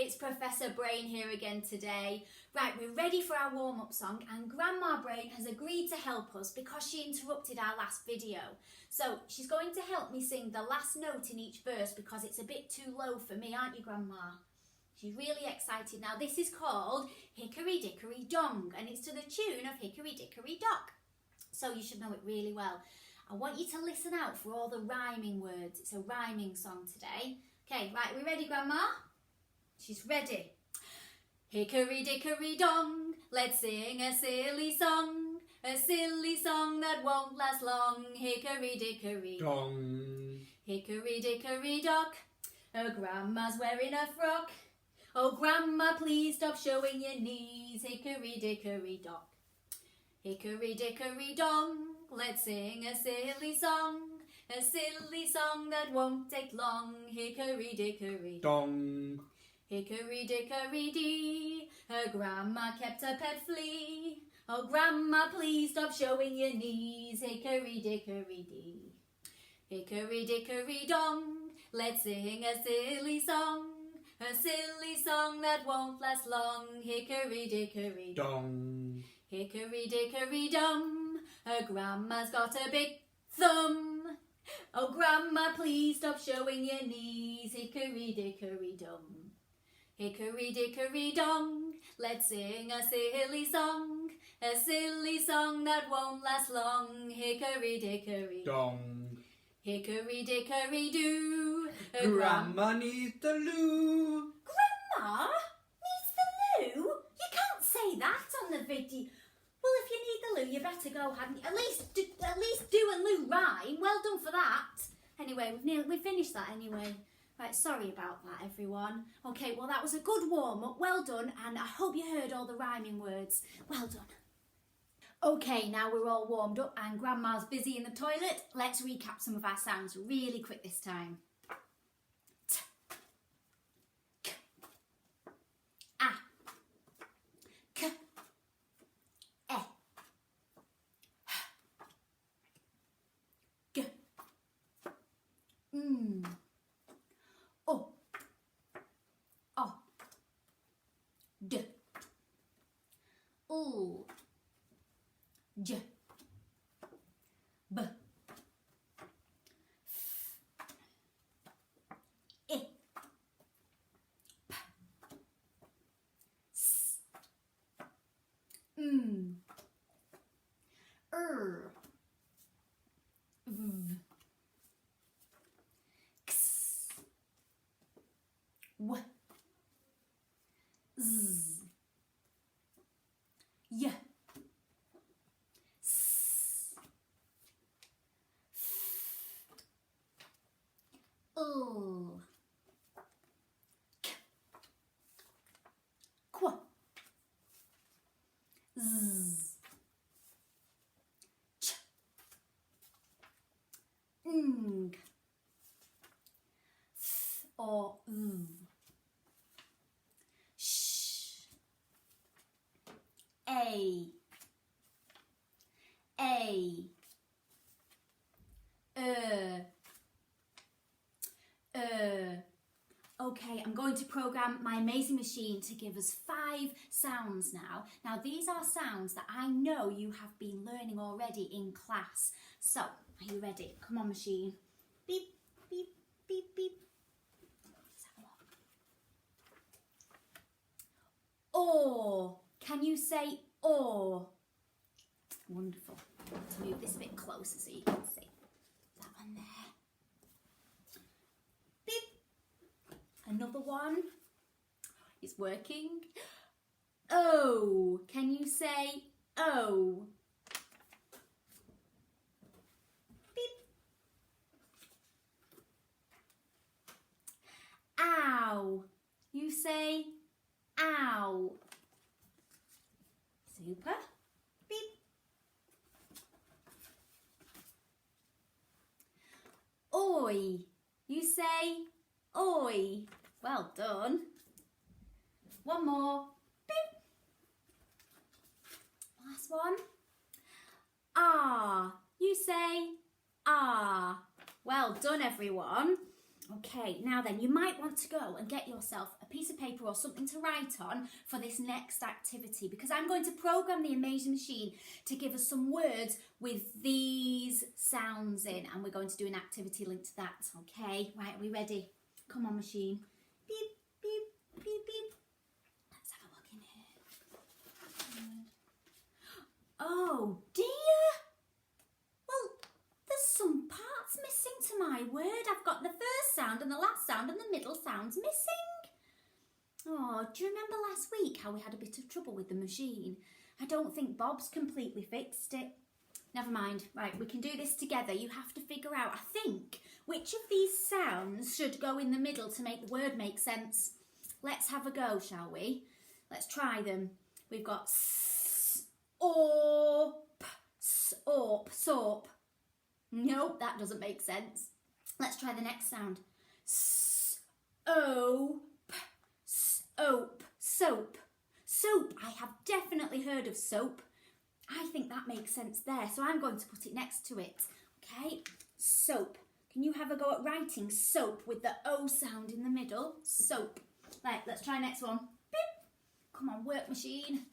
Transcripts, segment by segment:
it's Professor Brain here again today. Right, we're ready for our warm-up song and Grandma Brain has agreed to help us because she interrupted our last video. So she's going to help me sing the last note in each verse because it's a bit too low for me, aren't you, Grandma? She's really excited. Now this is called Hickory Dickory Dong and it's to the tune of Hickory Dickory Dock. So you should know it really well. I want you to listen out for all the rhyming words. It's a rhyming song today. Okay, right, we ready, Grandma? She's ready. Hickory dickory dong, let's sing a silly song that won't last long. Hickory dickory dong. Hickory dickory dock, oh Grandma's wearing a frock. Oh Grandma, please stop showing your knees. Hickory dickory dock. Hickory dickory dong, let's sing a silly song that won't take long. Hickory dickory dong. Hickory dickory dee, her grandma kept a pet flea. Oh Grandma, please stop showing your knees. Hickory dickory dee. Hickory dickory dong, let's sing a silly song that won't last long. Hickory dickory dong. Hickory dickory dum, her grandma's got a big thumb. Oh Grandma, please stop showing your knees. Hickory dickory dum. Hickory dickory dong, let's sing a silly song that won't last long. Hickory dickory dong. Hickory dickory do. Grandma needs the loo. Grandma needs the loo? You can't say that on the video. Well, if you need the loo, you better go, hadn't you? At least do and loo rhyme. Well done for that. Anyway, we finished that anyway. Right, sorry about that, everyone. Okay, well, that was a good warm-up. Well done, and I hope you heard all the rhyming words. Well done. Okay, now we're all warmed up and Grandma's busy in the toilet. Let's recap some of our sounds really quick this time. T, k, a, k, e, h, g, o, d, l, j, b, f, I, p, s, m, v, x, w, z, y, l, k, qu, z, ch, ng, th or v, sh, a, Okay, I'm going to program my amazing machine to give us 5 sounds now. Now, these are sounds that I know you have been learning already in class. So, are you ready? Come on, machine. Beep, beep, beep, beep. Let's have a look. Or. Can you say or? Wonderful. Let's move this a bit closer so you can see. That one there. Another one. It's working. Oh. Can you say oh? Beep. Ow. You say ow. Super. Beep. Oi. You say oi. Well done. One more. Beep. Last one. Ah. You say ah. Well done, everyone. Okay, now then, you might want to go and get yourself a piece of paper or something to write on for this next activity, because I'm going to program the Amazing Machine to give us some words with these sounds in, and we're going to do an activity linked to that. Okay, right, are we ready? Come on, machine. Beep, beep, beep, beep. Let's have a look in here. Oh dear! Well, there's some parts missing to my word. I've got the first sound and the last sound and the middle sounds missing. Oh, do you remember last week how we had a bit of trouble with the machine? I don't think Bob's completely fixed it. Never mind. Right, we can do this together. You have to figure out, I think, which of these sounds should go in the middle to make the word make sense. Let's have a go, shall we? Let's try them. We've got s, or, p, sorp, sorp. Nope, that doesn't make sense. Let's try the next sound. S, o, p, soap, soap. Soap, I have definitely heard of soap. I think that makes sense there, so I'm going to put it next to it. Okay, soap. Can you have a go at writing soap with the O sound in the middle? Soap. Right, let's try next one. Beep. Come on, work machine.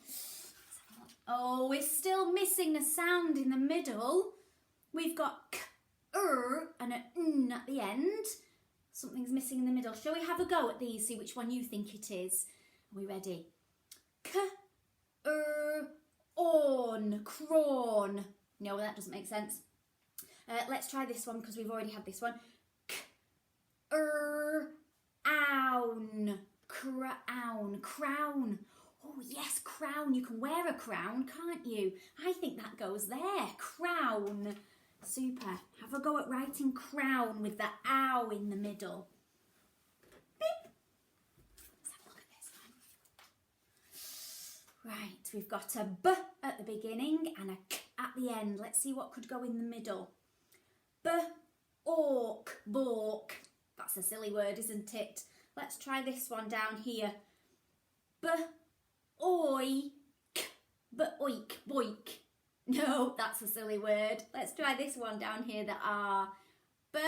Oh, we're still missing a sound in the middle. We've got k, and a n at the end. Something's missing in the middle. Shall we have a go at these, see which one you think it is? Are we ready? K, on, crawn. No, that doesn't make sense. Let's try this one because we've already had this one. K, own, crown, crown. Oh yes, crown. You can wear a crown, can't you? I think that goes there. Crown. Super. Have a go at writing crown with the ow in the middle. Beep. Let's have a look at this one. Right, we've got a b at the beginning and a k at the end. Let's see what could go in the middle. B, ork, bork. That's a silly word, isn't it? Let's try this one down here. B, oik, oik, boik. No, that's a silly word. Let's try this one down here, the R. B,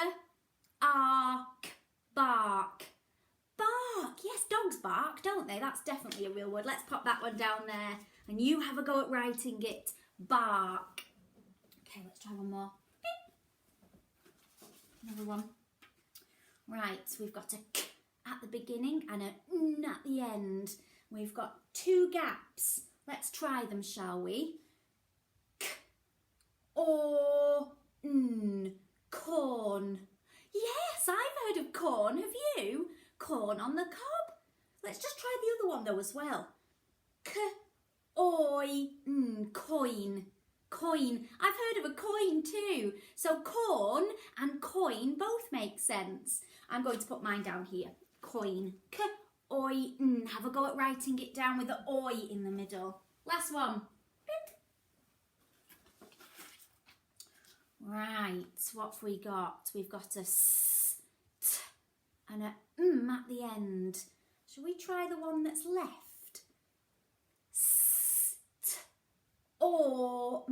ark, bark. Bark. Yes, dogs bark, don't they? That's definitely a real word. Let's pop that one down there. And you have a go at writing it. Bark. Okay, let's try one more. Beep. Another one. Right, we've got a k at the beginning and a n at the end. We've got two gaps. Let's try them, shall we? K, or, n, corn. Yes, I've heard of corn. Have you? Corn on the cob. Let's just try the other one though as well. K, oi, n, coin. Coin. I've heard of a coin too. So corn and coin both make sense. I'm going to put mine down here. Coin. K, oi, n. Have a go at writing it down with the oi in the middle. Last one. Beep. Right, what have we got? We've got a s, t, and a at the end. Shall we try the one that's left? S, t, or,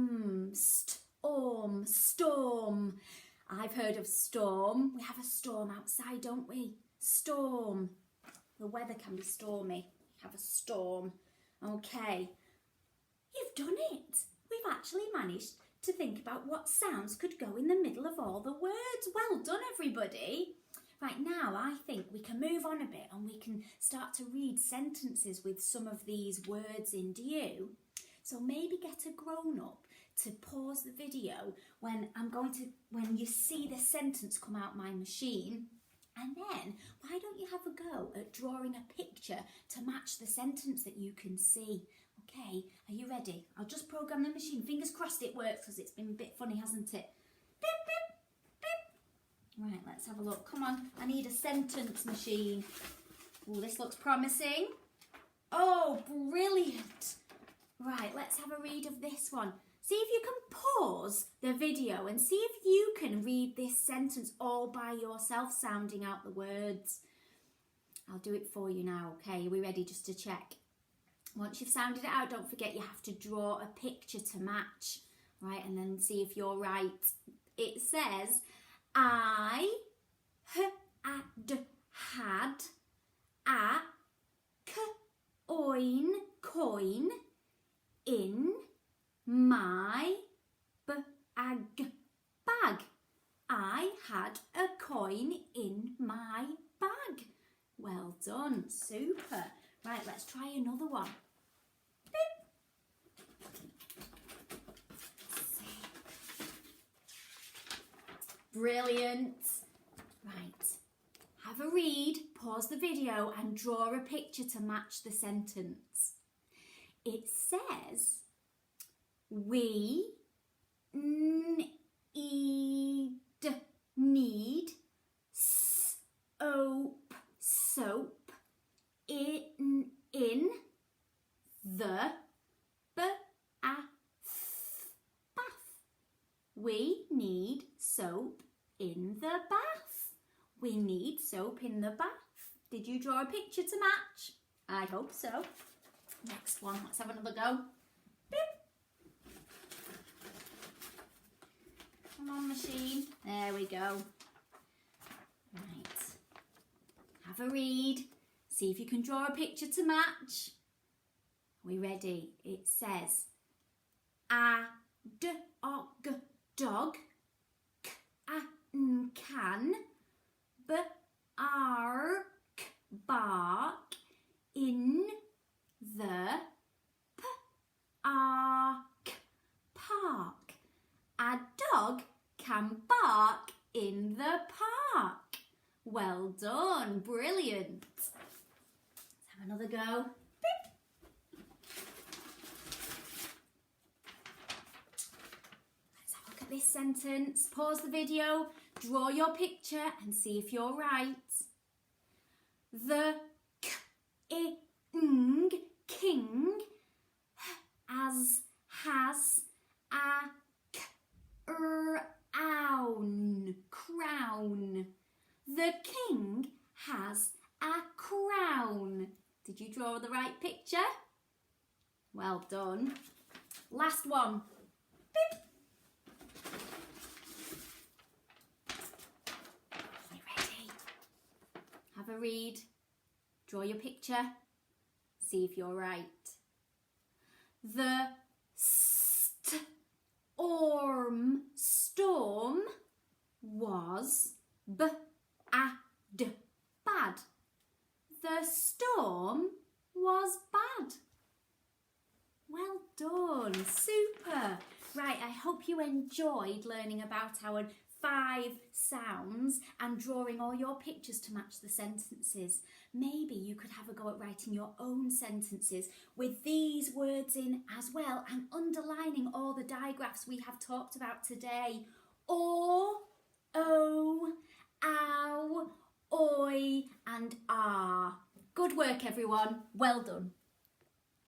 storm, storm. I've heard of storm. We have a storm outside, don't we? Storm. The weather can be stormy. Have a storm. Okay. You've done it. We've actually managed to think about what sounds could go in the middle of all the words. Well done, everybody. Right, now I think we can move on a bit and we can start to read sentences with some of these words in. Do you? So maybe get a grown-up to pause the video when you see the sentence come out my machine, and then why don't you have a go at drawing a picture to match the sentence that you can see? Okay, are you ready? I'll just program the machine. Fingers crossed it works because it's been a bit funny, hasn't it? Beep, beep, beep. Right, let's have a look. Come on, I need a sentence machine. Oh, this looks promising. Oh, brilliant. Right, let's have a read of this one. See if you can pause the video and see if you can read this sentence all by yourself, sounding out the words. I'll do it for you now, okay? Are we ready just to check? Once you've sounded it out, don't forget you have to draw a picture to match, right? And then see if you're right. It says, I ad, had, a, oin, coin, in, my, bag, bag. I had a coin in my bag. Well done, super. Right, let's try another one. Brilliant. Right, have a read, pause the video and draw a picture to match the sentence. It says, we need soap in the bath. We need soap in the bath. We need soap in the bath. Did you draw a picture to match? I hope so. Next one, let's have another go. Beep. Come on, machine. There we go. Right. Have a read. See if you can draw a picture to match. Are we ready? It says, dog, can, bark, in the park. A dog can bark in the park. Well done, brilliant. Let's have another go. Beep. Let's have a look at this sentence. Pause the video, draw your picture and see if you're right. The king has a crown. The king has a crown. Did you draw the right picture? Well done. Last one. Beep. Are you ready? Have a read. Draw your picture. See if you're right. The storm was bad. The storm was bad. Well done, super. Right, I hope you enjoyed learning about our 5 sounds and drawing all your pictures to match the sentences. Maybe you could have a go at writing your own sentences with these words in as well and underlining all the digraphs we have talked about today. Or, ow, ow, oi and ah. Good work everyone, well done.